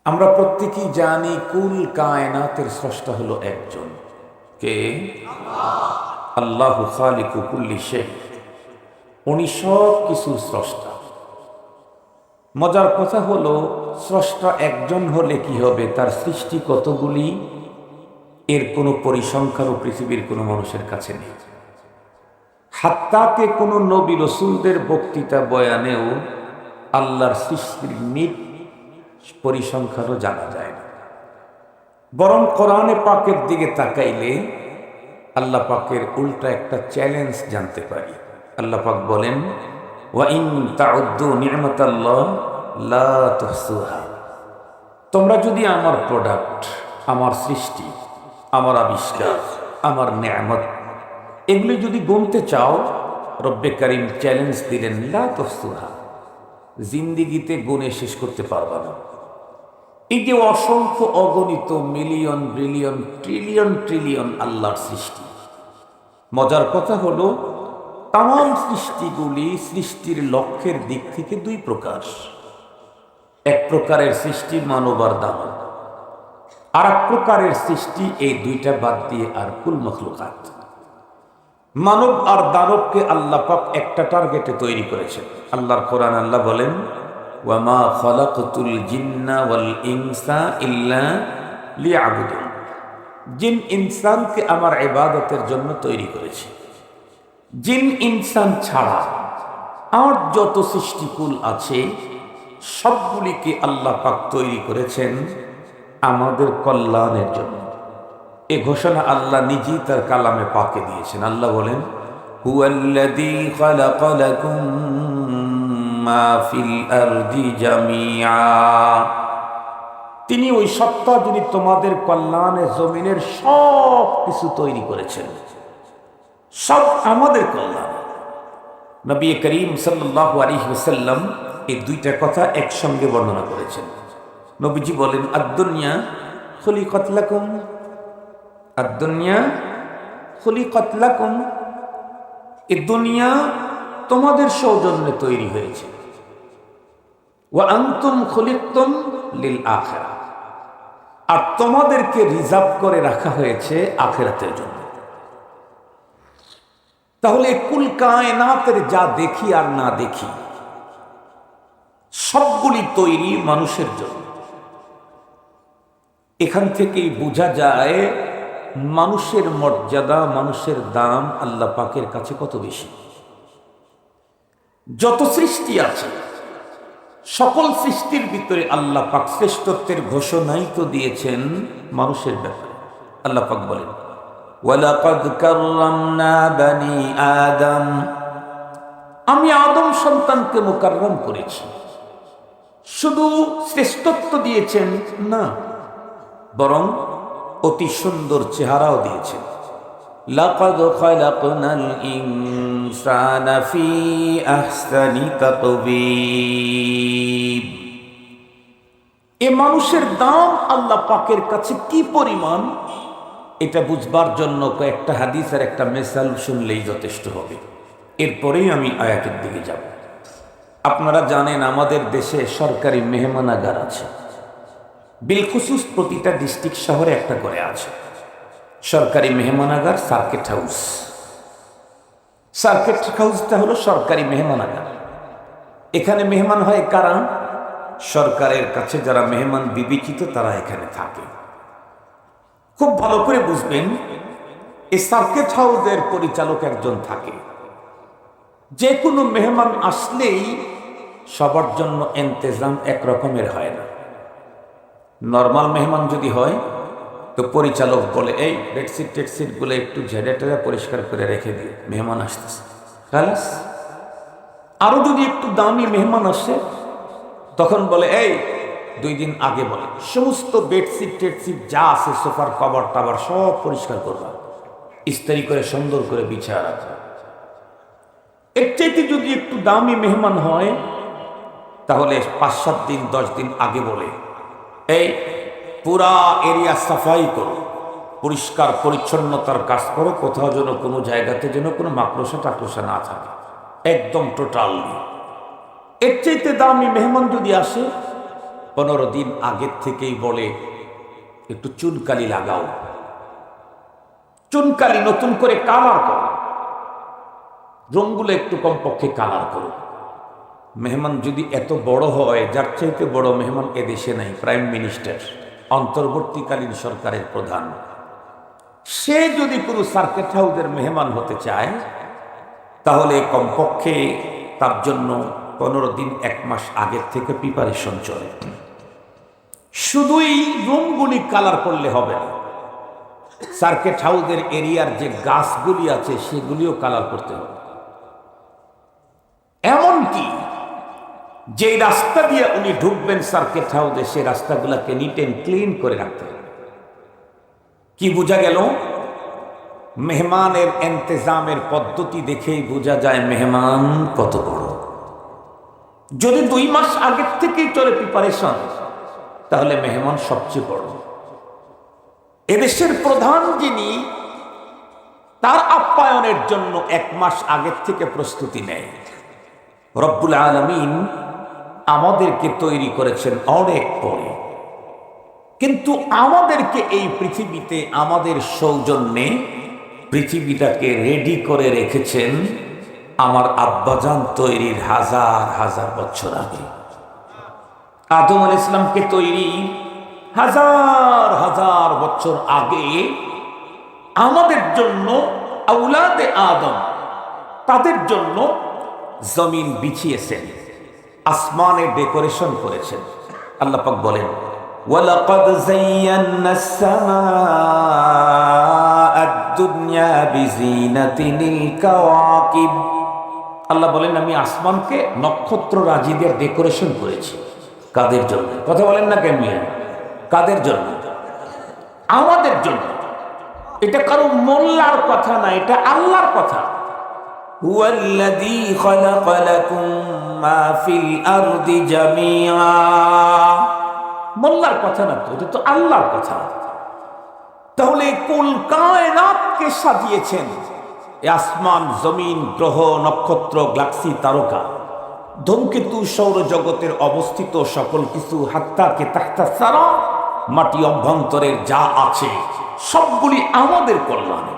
আমরা প্রত্যেকেই জানি কুল কায়নাতের স্রষ্টা হলো একজন। কে? আল্লাহু খালিকু কুল্লি শাই। উনি সব কিছুর স্রষ্টা। মজার কথা হলো, স্রষ্টা একজন হলে কি হবে, তার সৃষ্টি কতগুলি এর কোনো পরিসংখ্যানও পৃথিবীর কোনো মানুষের কাছে নেই। হাত্তাকে কোনো নবী রসুলদের বক্তৃতা বয়ানেও আল্লাহর সৃষ্টির নিট পরিসংখ্যানও জানা যায় না। বরং কোরআনে পাকের দিকে তাকাইলে আল্লাহ পাকের উল্টা একটা চ্যালেঞ্জ জানতে পারি। আল্লাহ পাক বলেন, ওয়া ইন তাউদ্দু নি'মাতাল্লাহ লা তুহসুহা। তোমরা যদি আমার প্রোডাক্ট, আমার সৃষ্টি, আমার আবিষ্কার, আমার নেয়ামত, এগুলি যদি গুনতে চাও, রব্বে কারিম চ্যালেঞ্জ দিলেন, লা তুহসুহা, জিন্দিগিতে গুণে শেষ করতে পারবা না। এই যে অসংখ্য অগণিত মিলিয়ন বিলিয়ন ট্রিলিয়ন ট্রিলিয়ন আল্লাহর সৃষ্টি, মজার কথা হলো তাম সৃষ্টিগুলি সৃষ্টির লক্ষ্যের দিক থেকে দুই প্রকার। এক প্রকারের সৃষ্টি মানব আর দানব, আর এক প্রকারের সৃষ্টি এই দুইটা বাদ দিয়ে আর কুল মখলুকাত। মানব আর দানবকে আল্লাহ পাক একটা টার্গেটে তৈরি করেছেন। আল্লাহর কোরআন আল্লাহ বলেন, ওয়ামা খালাকতুল জিন্না ওয়াল ইনসা ইল্লা লিয়াবুদুন। জিন ইনসানকে আমার ইবাদতের জন্য তৈরি করেছি। জিন ইনসান ছাড়া আর যত সৃষ্টিকুল আছে সবগুলিকে আল্লাহ পাক তৈরি করেছেন আমাদের কল্যাণের জন্য। এ ঘোষণা আল্লাহ নিজেই তার কালামে পাকে দিয়েছেন। আল্লাহ বলেন, হুয়াল্লাযী খালাকা লাকুম মা ফিল আরদি জামিআ। তিনি ওই সত্তা যিনি তোমাদের কল্যাণে জমিনের সব কিছু তৈরি করেছেন, সব আমাদের কল্যাণ। নবী করিম সাল্লাল্লাহু আলাইহি ওয়াসাল্লাম এই দুইটা কথা একসঙ্গে বর্ণনা করেছেন। নবীজি বলেন, আদ-দুনিয়া খুলিকাত লাকুম, আদ-দুনিয়া খুলিকাত লাকুম। এই দুনিয়া তোমাদের সৌজন্যে তৈরি হয়েছে। ওয়া আনতুম খুলিকতুম লিল আখিরাহ, আর তোমাদেরকে রিজার্ভ করে রাখা হয়েছে আখিরাতের জন্য। তাহলে কুল কায়নাতের যা দেখি আর না দেখি সবগুলি তৈরি মানুষের জন্য। এখান থেকেই বোঝা যায় মানুষের মর্যাদা, মানুষের দাম আল্লাহ পাকের কাছে কত বেশি। যত সৃষ্টি আছে সকল সৃষ্টির ভিতরে আল্লাহ পাক শ্রেষ্ঠত্বের ঘোষণাই তো দিয়েছেন মানুষের ব্যাপারে। আল্লাহ পাক বলেন, ওয়ালাকাদ কাররামনা বানি আদম, আমি আদম সন্তানকে মুকাররম করেছি। শুধু শ্রেষ্ঠত্ব দিয়েছেন না, বরং অতি সুন্দর চেহারাও দিয়েছেন। লাকাদ খালাকনাল ইনসানা ফি আহসানি তাকবীব। এ মানুষের দাম আল্লাহ পাকের কাছে কি পরিমাণ, এটা বুঝবার জন্য কয়েকটা হাদিস আর একটা মেসাল শুনলেই যথেষ্ট হবে। এরপরেই আমি আয়াতের দিকে যাব। আপনারা জানেন আমাদের দেশে সরকারি মেহমানাগার আছে, বিলখুসুস প্রতিটা ডিস্ট্রিক্ট শহরে একটা করে আছে সরকারি মেহমানাগার, সার্কিট হাউস। সার্কিট হাউসটা হলো সরকারি মেহমানাগার। এখানে মেহমান হয় কারা? সরকারের কাছে যারা মেহমান বিবেচিত তারা এখানে থাকে। খুব ভালো করে বুঝবেন, এই সার্কিট হাউসের পরিচালক একজন থাকে। যে কোনো মেহমান আসলেই সবার জন্য ইন্তেজাম একরকমের হয় না। নর্মাল মেহমান যদি হয় তো পরিচালক বলে, এই বেডশিট টেডশিটগুলো একটু ঝেড়ে টেড়ে পরিষ্কার করে রেখে দিয়ে মেহমান আসতেছে, খালাস। আরও যদি একটু দামি মেহমান আসে তখন বলে, এই 2 দিন আগে বলে সমস্ত বেডশিট টেডশিট যা আছে, সোফার কভার টাবার সব পরিষ্কার করবা, ইস্ত্রি করে সুন্দর করে বিছায়া রাখবা। এর চাইতে যদি একটু দামি মেহমান হয় তাহলে 5-7 দিন 10 দিন আগে বলে, এই পুরা এরিয়া সাফাই করো, পরিষ্কার পরিচ্ছন্নতার কাজ করো, কোথাও যেন কোনো জায়গাতে যেন কোনো মাকড়সা টাকড়সা না থাকে, একদম টোটালি। এর চাইতে দামি মেহমান যদি আসে 15 দিন আগের থেকেই বলে একটু চুনকালি লাগাও, চুনকালি নতুন করে কালার করো, রঙগুলো একটু কমপক্ষে কালার করো। মেহমান যদি এত বড় হয়, যার চাইতে বড় মেহমান এদেশে নাই, প্রাইম মিনিস্টার, অন্তর্বর্তীকালীন সরকারের প্রধান, সে যদি কোনো সার্কিট হাউসের মেহমান হতে চায় তাহলে কমপক্ষে তার জন্য 15 দিন 1 মাস আগের থেকে প্রিপারেশন চলে। শুধুই রুমগুলি কালার করলে হবে না, সার্কিট হাউসের এরিয়ার যে গাছগুলি আছে সেগুলিও কালার করতে হবে। এমনকি যে রাস্তা দিয়ে উনি ঢুকবেন সার্কিট হাউসে, সে রাস্তাগুলোকে নিট এন্ড ক্লিন করে রাখতে হবে। কি বোঝা গেল? মেহমানের ইন্তেজামের পদ্ধতি দেখেই বোঝা যায় মেহমান কত বড়। যদি 2 মাস আগের থেকেই চলে প্রিপারেশন, তাহলে মেহমান সবচেয়ে বড়। এদেশের প্রধান যিনি, তার আপ্যায়নের জন্য 1 মাস আগের থেকে প্রস্তুতি নেয়। রব্বুল আলামিন আমাদেরকে তৈরি করেছেন অনেক পরে, কিন্তু আমাদেরকে এই পৃথিবীতে আমাদের সৌজন্যে পৃথিবীটাকে রেডি করে রেখেছেন আমার আব্বাজান তৈরির 1000 বছর আগে। আদম আলাইহিস সালামকে তৈরি 1000 বছর আগে আমাদের জন্য, আওলাদে আদম, তাদের জন্য জমিন বিছিয়েছেন, আসমানে ডেকোরেশন করেছেন। আল্লাহ পাক বলেন, ওয়ালাকাদ যায়্যানাস সামাআদ দুনিয়া বিজিনাতিল কাওয়াকিব। আল্লাহ বলেন, আমি আসমানকে নক্ষত্র রাজি দিয়ে ডেকোরেশন করেছি। কাদের জন্য? কথা বলেন না কেন? কাদের জন্য? আমাদের জন্য। এটা কারো মোল্লার কথা না, এটা আল্লাহর কথা। হুয়াল্লাযী খালাকা লাকুম মা ফিল আরদি জামিআ। মোল্লার কথা না তো, এটা তো আল্লাহর কথা। তাহলে কুল কায়নাতকে সাজিয়েছেন, আসমান, জমিন, গ্রহ, নক্ষত্র, গ্যালাক্সি, তারকা, ধূমকেতু, সৌরজগতের অবস্থিত সকল কিছু, হাত্তাকে তাহতা সারা, মাটি অভ্যন্তরের যা আছে সবগুলি আমাদের কল্যাণে।